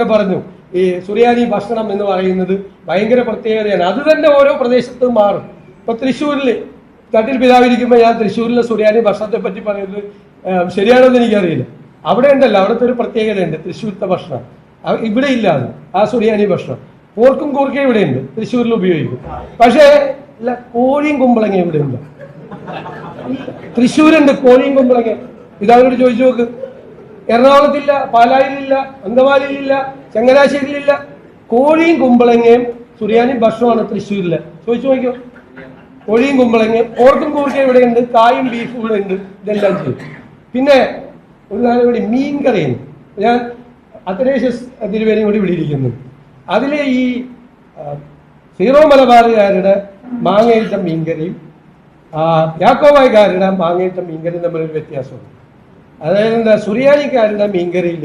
പറഞ്ഞു ഈ സുറിയാനി ഭക്ഷണം എന്ന് പറയുന്നത് ഭയങ്കര പ്രത്യേകതയാണ്. അത് തന്നെ ഓരോ പ്രദേശത്തും മാറും. ഇപ്പൊ തൃശ്ശൂരില് തട്ടിൽ പിതാവിരിക്കുമ്പോൾ ഞാൻ തൃശ്ശൂരിലെ സുറിയാനി ഭക്ഷണത്തെ പറ്റി പറയുന്നത് ശരിയാണെന്ന് എനിക്കറിയില്ല. അവിടെ ഉണ്ടല്ലോ, അവിടുത്തെ ഒരു പ്രത്യേകതയുണ്ട് തൃശ്ശൂരത്തെ ഭക്ഷണം. ഇവിടെ ഇല്ല അത്, ആ സുറിയാനി ഭക്ഷണം. പോർക്കും കൂർക്കയും ഇവിടെ ഉണ്ട്, തൃശ്ശൂരിൽ ഉപയോഗിക്കും. പക്ഷേ ഇല്ല, കോഴിയും കുമ്പളങ്ങ ഇവിടെ ഉണ്ട്. തൃശ്ശൂരുണ്ട് കോഴിയും കുമ്പളങ്ങ. ഇതവരോട് ചോദിച്ചു നോക്ക്. എറണാകുളത്തില്ല, പാലായിലില്ല, അങ്കമാലിയിലില്ല, ചങ്ങനാശ്ശേരിയിലില്ല. കോഴിയും കുമ്പളങ്ങയും സുറിയാനി ഭക്ഷണമാണ് തൃശ്ശൂരില്. ചോദിച്ചു നോക്കിയോ. കോഴിയും കുമ്പളങ്ങയും ഓർക്കും കൂർക്കയും ഇവിടെ ഉണ്ട്, കായും ബീഫും ഇവിടെ ഉണ്ട്. ഇതെല്ലാം ചെയ്യും. പിന്നെ ഒരു കാലം ഇവിടെ മീൻകറിയുണ്ട്. ഞാൻ അത്തനേഷ്യസ് തിരുവേനയും കൂടി ഇവിടെ ഇരിക്കുന്നു. അതിലെ ഈ സീറോ മലബാറുകാരുടെ മാങ്ങയിട്ട മീൻകറിയും യാക്കോബായ്ക്കാരുടെ മാങ്ങയിട്ട മീൻകറിയും തമ്മിലൊരു വ്യത്യാസമുണ്ട്. അതായത് എന്താ, സുറിയാനിക്കാരുടെ മീൻകറിയിൽ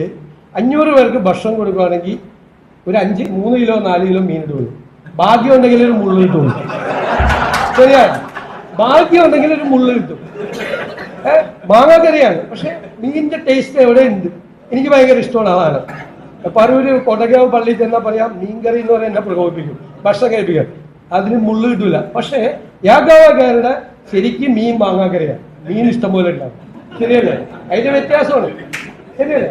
500 പേർക്ക് ഭക്ഷണം കൊടുക്കുകയാണെങ്കിൽ ഒരു 3 കിലോ 4 കിലോ മീൻ ഇടുള്ളൂ. ഭാഗ്യം ഉണ്ടെങ്കിൽ ഒരു മുള്ളു കിട്ടും. ശരിയാണ്, ഭാഗ്യം ഉണ്ടെങ്കിൽ ഒരു മുള്ളു കിട്ടും. മാങ്ങാക്കറിയാണ്, പക്ഷെ മീനിന്റെ ടേസ്റ്റ് എവിടെ ഉണ്ട്. എനിക്ക് ഭയങ്കര ഇഷ്ടമാണ് അതാണ്. പറൂര് കൊടകാവ് പള്ളിയിൽ ചെന്നാൽ പറയാം മീൻകറി എന്ന് പറയാൻ എന്നെ പ്രകോപിപ്പിക്കും, ഭക്ഷണം കഴിപ്പിക്കാൻ. അതിന് മുള്ളു കിട്ടൂല. പക്ഷെ യാഗാവക്കാരുടെ ശരിക്കും മീൻ മാങ്ങാക്കറിയാണ്, മീൻ ഇഷ്ടംപോലെ ഉണ്ടാവും. ശരിയല്ലേ? അതിന്റെ വ്യത്യാസമാണ്. ശരിയല്ലേ?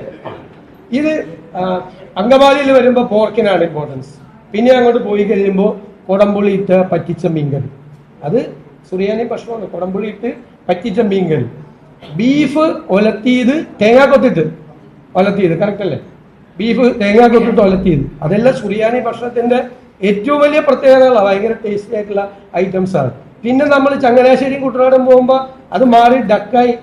ഇത് അങ്കമാലിയിൽ വരുമ്പോൾ പോർക്കിനാണ് ഇമ്പോർട്ടൻസ്. പിന്നെ അങ്ങോട്ട് പോയി കഴിയുമ്പോൾ കുടംപുളി ഇട്ട് പറ്റിച്ച മീൻകറി, അത് സുറിയാനി ഭക്ഷണമാണ്. കുടംപുളി ഇട്ട് പറ്റിച്ച മീൻകറി. ബീഫ് ഒലത്തിയത് തേങ്ങാക്കൊത്തിട്ട് ഒലത്തിയത്, കറക്റ്റ് അല്ലേ? ബീഫ് തേങ്ങാക്കൊത്തിട്ട് ഒലത്തിയത്, അതെല്ലാം സുറിയാനി ഭക്ഷണത്തിന്റെ ഏറ്റവും വലിയ പ്രത്യേകതകളാണ്. ഭയങ്കര ടേസ്റ്റി ആയിട്ടുള്ള ഐറ്റംസ് ആണ്. പിന്നെ നമ്മൾ ചങ്ങനാശ്ശേരിയും കുട്ടനാടും പോകുമ്പോൾ അത് മാറി ഡക്കായി.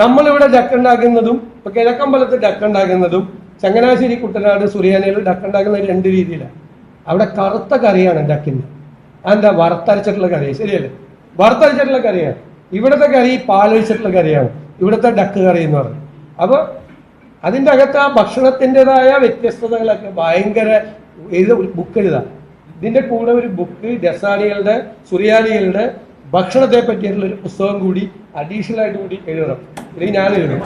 നമ്മളിവിടെ ഡക്കുണ്ടാക്കുന്നതും ഇപ്പൊ കിഴക്കമ്പലത്ത് ഡക്കുണ്ടാക്കുന്നതും ചങ്ങനാശ്ശേരി കുട്ടനാട് സുറിയാനിയിൽ ഡക്കുണ്ടാക്കുന്നത് 2 രീതിയിലാണ്. അവിടെ കറുത്ത കറിയാണ് ഡക്കിന്റെ. അതെന്താ? വറുത്തരച്ചിട്ടുള്ള കറി. ശരിയല്ലേ? വറുത്തരച്ചിട്ടുള്ള കറിയാണ്. ഇവിടുത്തെ കറി പാലൊഴിച്ചിട്ടുള്ള കറിയാണ്, ഇവിടുത്തെ ഡക്ക് കറി എന്ന് പറയുന്നത്. അപ്പൊ അതിൻ്റെ അകത്ത് ആ ഭക്ഷണത്തിൻ്റെതായ വ്യത്യസ്തതകളൊക്കെ ഭയങ്കര ബുക്ക് എഴുതാം. ഇതിന്റെ കൂടെ ഒരു ബുക്ക് ഡെസാനികളുടെ സുറിയാനികളുടെ ഭക്ഷണത്തെ പറ്റിയിട്ടുള്ള ഒരു പുസ്തകം കൂടി അഡീഷണൽ ആയിട്ട് കൂടി എഴുതണം. ഇല്ലെങ്കിൽ ഞാൻ എഴുതും,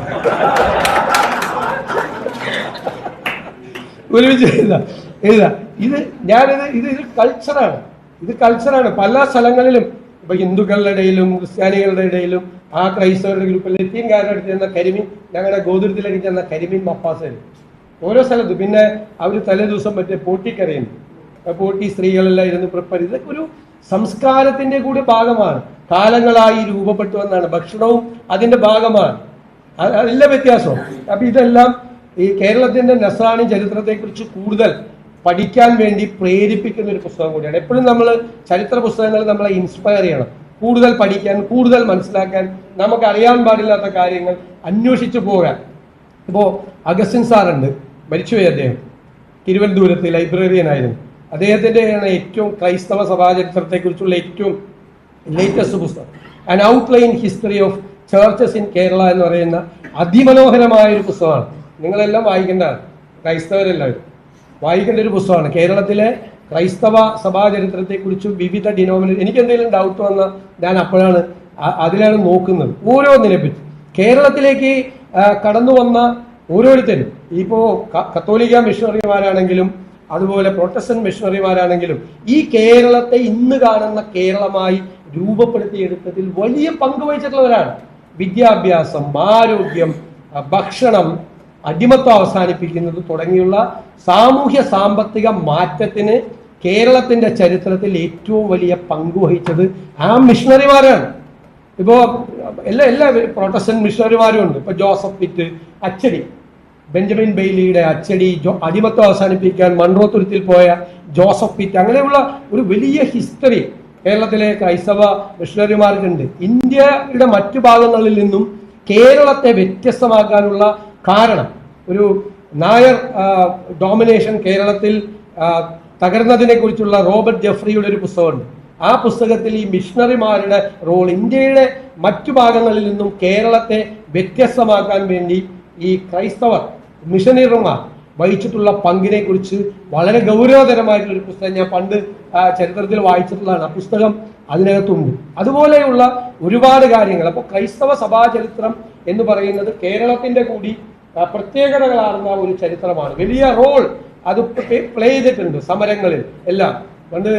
ഒരുമിച്ച് എഴുതാം. ഇത് കൾച്ചറാണ്. ഇത് കൾച്ചറാണ്. പല സ്ഥലങ്ങളിലും ഇപ്പൊ ഹിന്ദുക്കളുടെ ഇടയിലും ക്രിസ്ത്യാനികളുടെ ഇടയിലും ആ ക്രൈസ്തവരുടെ ഗ്രൂപ്പിൽ ലത്തീൻകാരുടെ അടുത്ത് ചെന്ന കരിമീൻ, ഞങ്ങളുടെ ഗോതുരത്തിലേക്ക് ചെന്ന കരിമീൻ മപ്പാസരും ഓരോ സ്ഥലത്തും. പിന്നെ അവർ തലേ ദിവസം മറ്റേ പോട്ടിക്കറിയുന്നു, പോട്ടി സ്ത്രീകളെല്ലാം ഇരുന്ന് പ്രിപ്പയർ. ഇതൊക്കെ ഒരു സംസ്കാരത്തിന്റെ കൂടി ഭാഗമാണ്. കാലങ്ങളായി രൂപപ്പെട്ടു വന്നാണ്. ഭക്ഷണവും അതിന്റെ ഭാഗമാണ്. അതെല്ലാം വ്യത്യാസവും. അപ്പൊ ഇതെല്ലാം ഈ കേരളത്തിന്റെ നസ്രാണി ചരിത്രത്തെക്കുറിച്ച് കൂടുതൽ പഠിക്കാൻ വേണ്ടി പ്രേരിപ്പിക്കുന്ന ഒരു പുസ്തകം കൂടിയാണ്. എപ്പോഴും നമ്മൾ ചരിത്ര പുസ്തകങ്ങൾ നമ്മളെ ഇൻസ്പയർ ചെയ്യണം, കൂടുതൽ പഠിക്കാൻ, കൂടുതൽ മനസ്സിലാക്കാൻ, നമുക്ക് അറിയാൻ പാടില്ലാത്ത കാര്യങ്ങൾ അന്വേഷിച്ചു പോകാൻ. ഇപ്പോ അഗസ്റ്റിൻ സാറുണ്ട്, മരിച്ചുപോയി അദ്ദേഹം. തിരുവനന്തപുരത്ത് ലൈബ്രറിയൻ ആയിരുന്നു. അദ്ദേഹത്തിന്റെ ഏറ്റവും ക്രൈസ്തവ സഭാചരിത്രത്തെക്കുറിച്ചുള്ള ഏറ്റവും ലേറ്റസ്റ്റ് പുസ്തകം an outline history of churches in Kerala എന്ന് പറയുന്ന അതിമനോഹരമായ ഒരു പുസ്തകമാണ്. നിങ്ങളെല്ലാം വായിക്കേണ്ടതാണ്, ക്രൈസ്തവരെല്ലാവരും വായിക്കേണ്ട ഒരു പുസ്തകമാണ്. കേരളത്തിലെ ക്രൈസ്തവ സഭാചരിത്രത്തെക്കുറിച്ചും വിവിധ ഡിനോമിനേഷൻ. എനിക്ക് എന്തെങ്കിലും ഡൗട്ട് വന്നാൽ ഞാൻ അപ്പോഴാണ് അതിലാണ് നോക്കുന്നത്, ഓരോന്നിനെ പറ്റി. കേരളത്തിലേക്ക് കടന്നു വന്ന ഓരോരുത്തരും, ഇപ്പോ കത്തോലിക്ക മിഷണറിമാരാണെങ്കിലും അതുപോലെ പ്രൊട്ടസ്റ്റന്റ് മിഷണറിമാരാണെങ്കിലും ഈ കേരളത്തെ ഇന്ന് കാണുന്ന കേരളമായി രൂപപ്പെടുത്തിയെടുത്തതിൽ വലിയ പങ്ക് വഹിച്ചിട്ടുള്ളവരാണ്. വിദ്യാഭ്യാസം, ആരോഗ്യം, ഭക്ഷണം, അടിമത്വം അവസാനിപ്പിക്കുന്നത് തുടങ്ങിയുള്ള സാമൂഹ്യ സാമ്പത്തിക മാറ്റത്തിന് കേരളത്തിന്റെ ചരിത്രത്തിൽ ഏറ്റവും വലിയ പങ്ക് വഹിച്ചത് ആ മിഷണറിമാരാണ്. ഇപ്പോ എല്ലാ പ്രൊട്ടസ്റ്റന്റ് മിഷണറിമാരും ഉണ്ട്. ഇപ്പൊ ജോസഫ് പിറ്റ്, അച്ചടി ബെഞ്ചമിൻ ബെയ്ലിയുടെ അച്ചടി, അടിമത്വം അവസാനിപ്പിക്കാൻ മൺറോ തുരുത്തിൽ പോയ ജോസഫ് പിറ്റ്, അങ്ങനെയുള്ള ഒരു വലിയ ഹിസ്റ്ററി കേരളത്തിലെ ക്രൈസ്തവ മിഷണറിമാർക്കുണ്ട്. ഇന്ത്യയുടെ മറ്റു ഭാഗങ്ങളിൽ നിന്നും കേരളത്തെ വ്യത്യസ്തമാക്കാനുള്ള കാരണം ഒരു നായർ ഡോമിനേഷൻ കേരളത്തിൽ തകർന്നതിനെ കുറിച്ചുള്ള റോബർട്ട് ജെഫ്രിയുടെ ഒരു പുസ്തകമുണ്ട്. ആ പുസ്തകത്തിൽ ഈ മിഷണറിമാരുടെ റോൾ, ഇന്ത്യയുടെ മറ്റു ഭാഗങ്ങളിൽ നിന്നും കേരളത്തെ വ്യത്യസ്തമാക്കാൻ വേണ്ടി ഈ ക്രൈസ്തവർ മിഷണറിമാർ വഹിച്ചിട്ടുള്ള പങ്കിനെ കുറിച്ച് വളരെ ഗൗരവതരമായിട്ടുള്ള ഒരു പുസ്തകം ഞാൻ പണ്ട് ചരിത്രത്തിൽ വായിച്ചിട്ടുള്ളതാണ്. ആ പുസ്തകം അതിനകത്തുണ്ട്. അതുപോലെയുള്ള ഒരുപാട് കാര്യങ്ങൾ. അപ്പോൾ ക്രൈസ്തവ സഭാചരിത്രം എന്ന് പറയുന്നത് കേരളത്തിന്റെ കൂടി പ്രത്യേകതകളാർന്ന ഒരു ചരിത്രമാണ്. വലിയ റോൾ അത് പ്ലേ ചെയ്തിട്ടുണ്ട് സമരങ്ങളിൽ എല്ലാം. പണ്ട്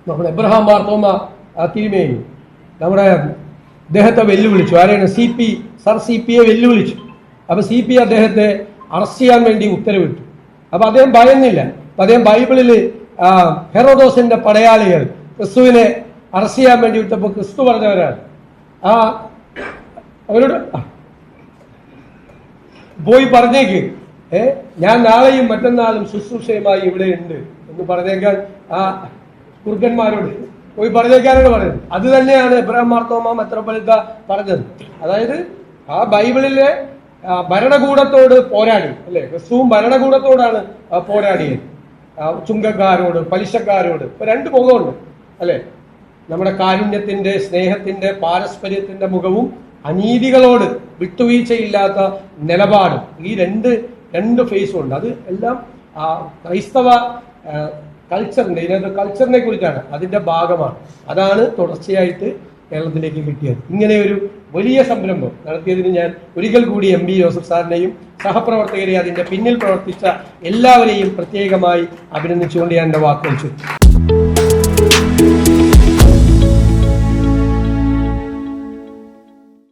നമ്മുടെ എബ്രഹാം മാർത്തോമ തിരുമേനി നമ്മുടെ അദ്ദേഹത്തെ വെല്ലുവിളിച്ചു. ആരെയാണ്? സർ സി പിയെ വെല്ലുവിളിച്ചു. അപ്പൊ സി പി അദ്ദേഹത്തെ അറസ്റ്റ് ചെയ്യാൻ വേണ്ടി ഉത്തരവിട്ടു. അപ്പൊ അദ്ദേഹം ഭയന്നില്ല. അപ്പൊ അദ്ദേഹം ബൈബിളിൽ ഹെറോദോസിന്റെ പടയാളികൾ ക്രിസ്തുവിനെ അറസ്റ്റ് ചെയ്യാൻ വേണ്ടി വിട്ടപ്പോൾ ക്രിസ്തു പറഞ്ഞവരാണ്. അവരോട് പോയി പറഞ്ഞേക്ക്, ഞാൻ നാളെയും മറ്റന്നാളും ശുശ്രൂഷയുമായി ഇവിടെ ഉണ്ട് എന്ന് പറഞ്ഞേക്കാൻ ആ കുറുക്കന്മാരോട് പോയി പറഞ്ഞേക്കാനാണ് പറഞ്ഞത്. അത് തന്നെയാണ് എബ്രഹാം മാർത്തോമ മെത്രാപ്പൊലീത്ത പറഞ്ഞത്. അതായത് ആ ബൈബിളിലെ ഭരണകൂടത്തോട് പോരാടി, അല്ലെ? ക്രിസ്തുവും ഭരണകൂടത്തോടാണ് പോരാടിയത്. ചുങ്കക്കാരോട്, പലിശക്കാരോട്. ഇപ്പൊ രണ്ട് മുഖമുണ്ട്, അല്ലെ? നമ്മുടെ കാരുണ്യത്തിന്റെ, സ്നേഹത്തിന്റെ, പാരസ്പര്യത്തിന്റെ മുഖവും അനീതികളോട് വിട്ടുവീഴ്ചയില്ലാത്ത നിലപാടും. ഈ രണ്ട് ഫേസും ഉണ്ട്. അത് എല്ലാം ക്രൈസ്തവ കൾച്ചറിന്റെ, ഇതിനകത്ത് കൾച്ചറിനെ കുറിച്ചാണ്, അതിന്റെ ഭാഗമാണ്. അതാണ് തുടർച്ചയായിട്ട് കേരളത്തിലേക്ക് കിട്ടിയത്. ഇങ്ങനെ ഒരു വലിയ സംരംഭം നടത്തിയതിന് ഞാൻ ഒരിക്കൽ കൂടി MB ജോസഫ് സാറിനെയും സഹപ്രവർത്തകരെയും അതിന്റെ പിന്നിൽ പ്രവർത്തിച്ച എല്ലാവരെയും പ്രത്യേകമായി അഭിനന്ദിച്ചുകൊണ്ട് ഞാൻ എൻ്റെ വാക്കുകൾ ചുറ്റും.